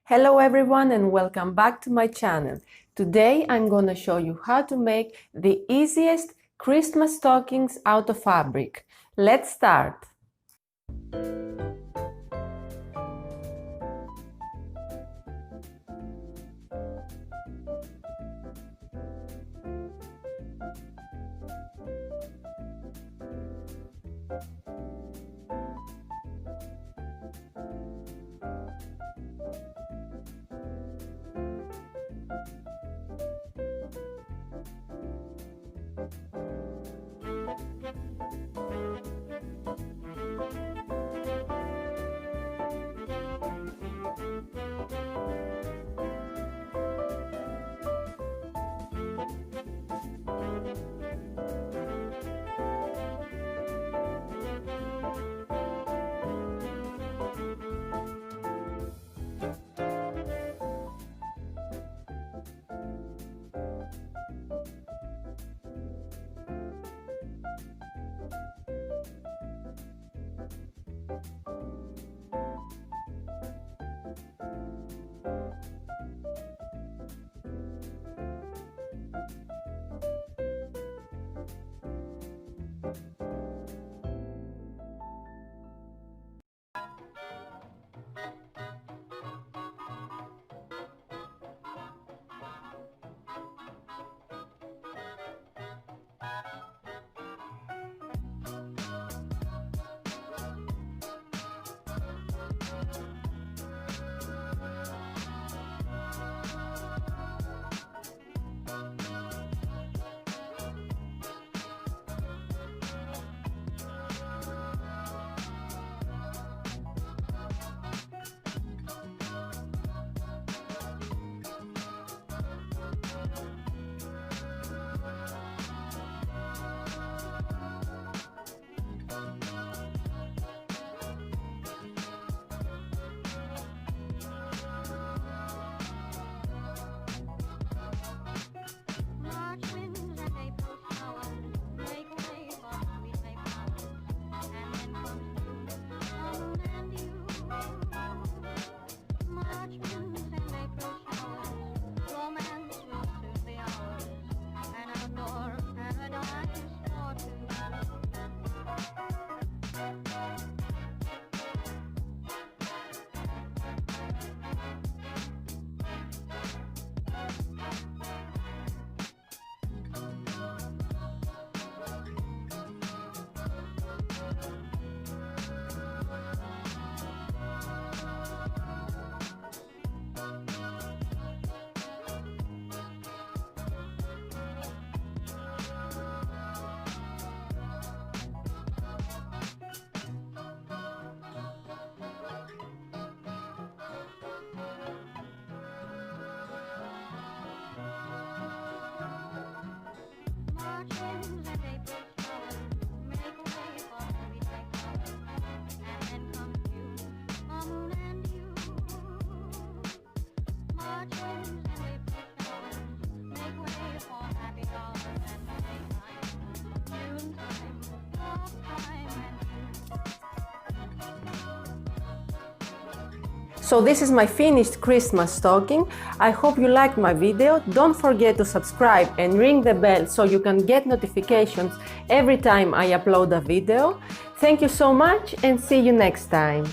Hello everyone and welcome back to my channel. Today I'm going to show you how to make the easiest Christmas stockings out of fabric. Let's start. So this is my finished Christmas stocking. I hope you liked my video. Don't forget to subscribe and ring the bell so you can get notifications every time I upload a video. Thank you so much and see you next time.